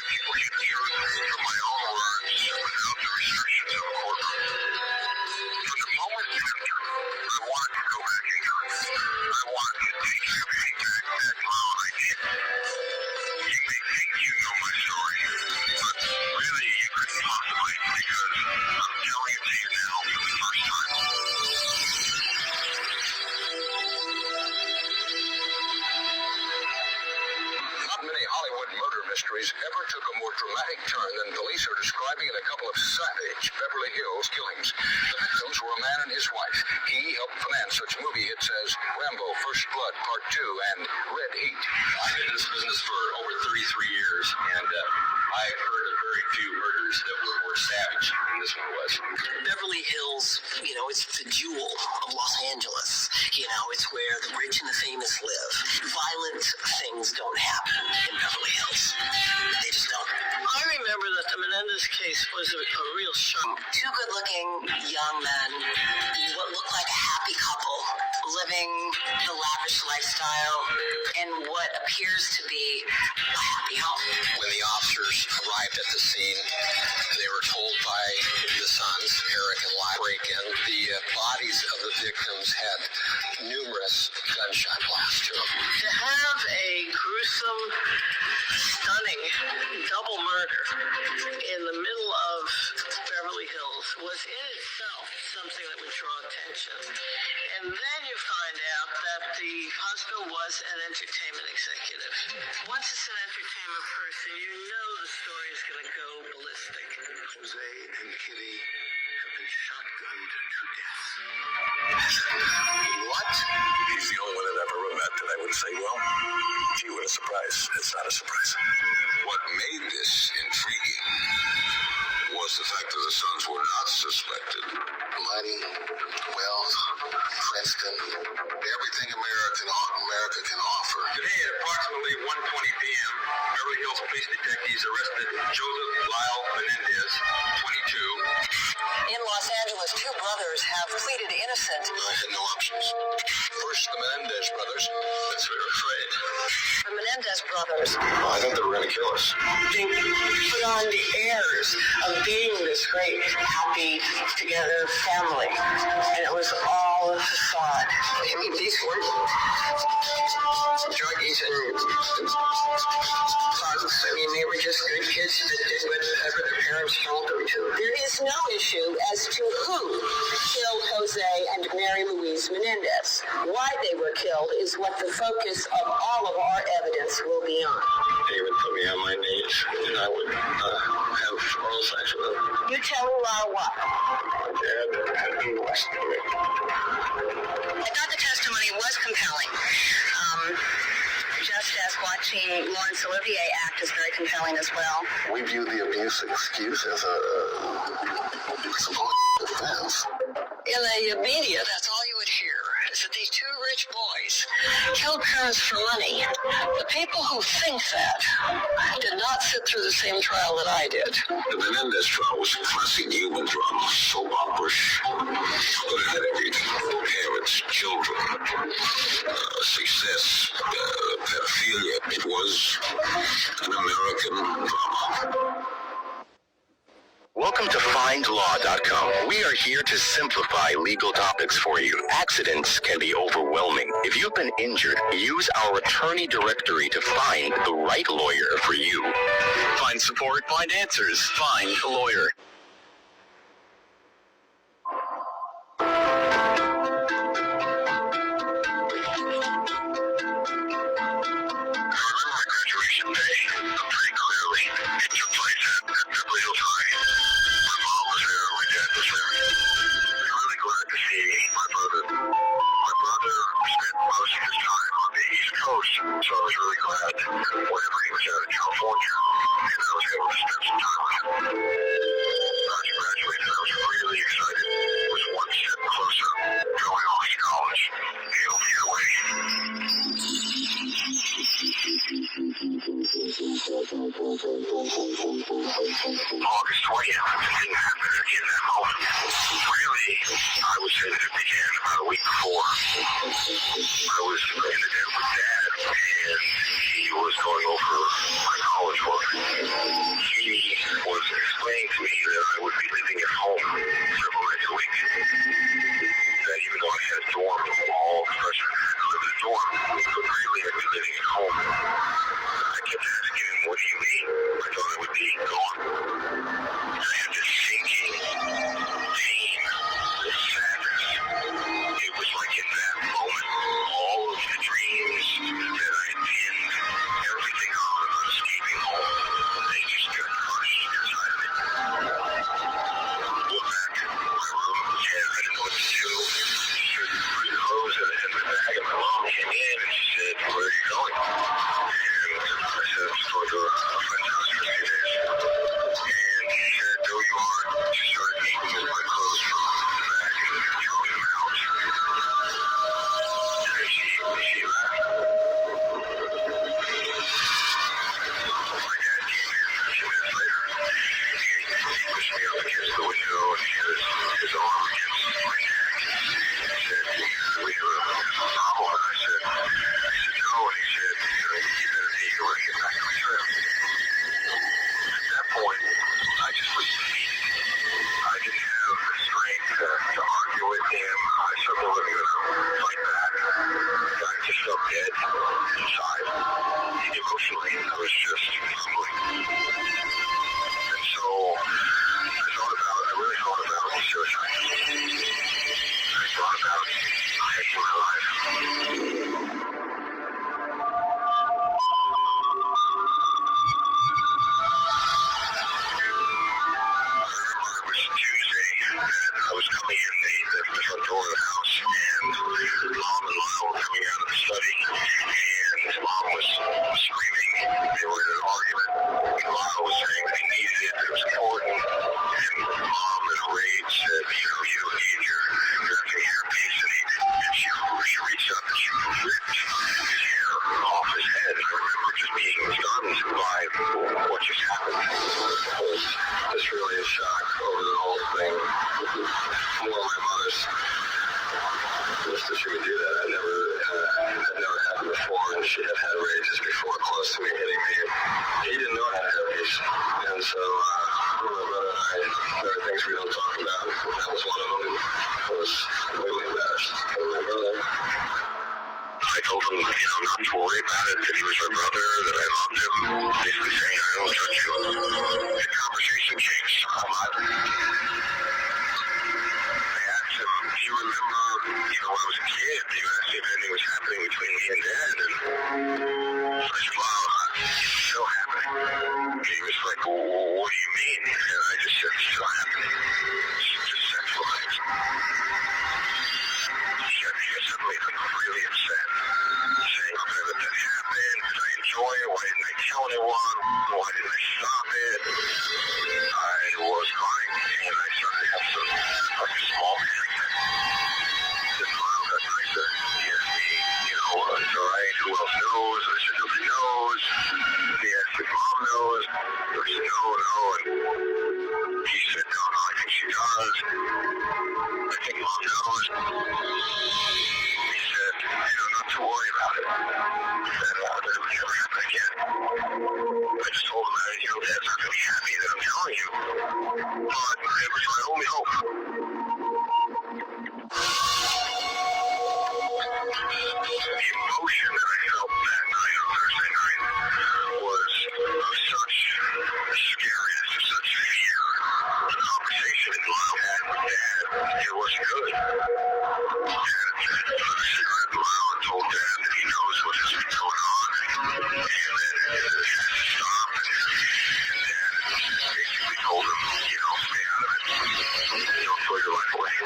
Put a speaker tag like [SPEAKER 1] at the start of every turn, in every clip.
[SPEAKER 1] people hear the truth from my own words without the restrictions of a courtroom. From the moment after, I wanted to go back into it. I wanted to take everything back that clown I did. You may think you know my story, but really you couldn't possibly, because I'm telling it to you now for the first time. Not many Hollywood murder mysteries ever took a more dramatic turn than police are describing in a couple of savage Beverly Hills killings. The victims were a man and his wife. He helped finance such movie hits as Rambo, First Blood, Part 2, and Red Heat. I've been in this business for over 33 years, and I've heard of very few murders that were more savage than this one was.
[SPEAKER 2] Beverly Hills, it's the jewel of Los Angeles. It's where the rich and the famous live. Violent things don't happen in Beverly Hills. They just don't.
[SPEAKER 3] I remember that the Menendez case was a real shock.
[SPEAKER 2] Two good-looking young men, what looked like a happy couple, living the lavish lifestyle in what appears to be a happy home.
[SPEAKER 1] When the officers arrived at the scene, they were told by the sons, Eric and Lyle, break in. The bodies of the victims had numerous gunshot blasts to them.
[SPEAKER 3] To have a gruesome, stunning double murder in the middle of Beverly Hills was in itself something that would draw attention. And then you find out that the husband was an entertainment executive. Once it's an entertainment person, you know the story is going to go ballistic.
[SPEAKER 1] Jose and Kitty have been shotgunned to death. What? He's the only one I've ever met that I would say, well, gee, what a surprise. It's not a surprise. What made this intriguing was the fact that the sons were not suspected. Money, wealth, Princeton, everything America can offer. Today at approximately 1:20 p.m., Beverly Hills police detectives arrested Joseph Lyle Menendez, 22.
[SPEAKER 2] In Los Angeles, two brothers have pleaded innocent.
[SPEAKER 1] I had no options. First, the Menendez brothers. That's what we were afraid.
[SPEAKER 2] The Menendez brothers.
[SPEAKER 1] I thought they were going to kill us.
[SPEAKER 3] They put on the airs of being this great, happy, together family. And it was all a facade.
[SPEAKER 2] These weren't druggies and thugs. They were just good kids that did whatever their parents told them to. There is no issue as to who killed Jose and Mary Louise Menendez. Why they were killed is what the focus of all of our evidence will be on.
[SPEAKER 1] They would put me on my knees, and I would have oral sex with them.
[SPEAKER 2] You telling Laura what?
[SPEAKER 1] My dad had been molested me.
[SPEAKER 2] I thought the testimony was compelling. Just as watching Laurence Olivier act is very compelling as well.
[SPEAKER 1] We view the abuse excuse as a defense.
[SPEAKER 2] In the media, that's all you would hear, is that these two rich boys killed parents for money. The people who think that did not sit through the same trial that I did.
[SPEAKER 1] The Menendez trial was a classic human drama, soap opera-ish, but it had everything. Parents, children, success, pedophilia. It was an American drama.
[SPEAKER 4] Welcome to FindLaw.com. We are here to simplify legal topics for you. Accidents can be overwhelming. If you've been injured, use our attorney directory to find the right lawyer for you. Find support, find answers, find a lawyer.
[SPEAKER 1] Graduation day, pretty clearly. It took place at Beverly Hills High. My mom was there, my dad was there. I was really glad to see my brother. My brother spent most of his time on the East Coast, so I was really glad whenever he was out in California, and I was able to spend some time with him. After graduating, I was really excited. It was one step closer going off to college. He'll be away. August 20th, didn't happen in that moment. Really, I would say that it began about a week before. I was in the den with Dad, and he was going over my college work. And so, my brother and I, there are things we don't talk about. And that was one of them. It was way embarrassed. And my brother, I told him, not to worry about it, that he was my brother, that I loved him. Basically saying, I don't judge you. The conversation changed. I asked him, do you remember, when I was a kid, you asked me if anything was happening between me and Dad, and I said, wow, it's still happening. He was like, well, what do you mean? And I just said, it's still happening. It's just sexual things. He got suddenly really upset, saying, okay, that happened, did I enjoy it, why didn't I tell anyone, why didn't I stop it? I was crying, and I started to have some, a small panic attack. The smile got nicer. He asked me, it's alright, who else knows? I said, nobody knows. He asked if Mom knows. I said, no, and he said, no, I think she does. I think Mom knows. He said, not to worry about it. That it would never happen again. I just told him that, Dad's not going to be happy that I'm telling you. But it was my only hope. The emotion that I felt that night on Thursday night was of such scariness, of such fear. The conversation that Lyle had with Dad, it wasn't good. Dad had put a cigarette in Lyle and told Dad that he knows what has been going on and that it has to stop. And Dad basically told him, stay out of it. Don't throw your life away.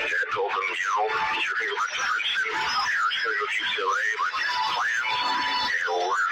[SPEAKER 1] Dad told him, you're going to go back to Princeton, Eric's going to go to UCLA, but plans, and we're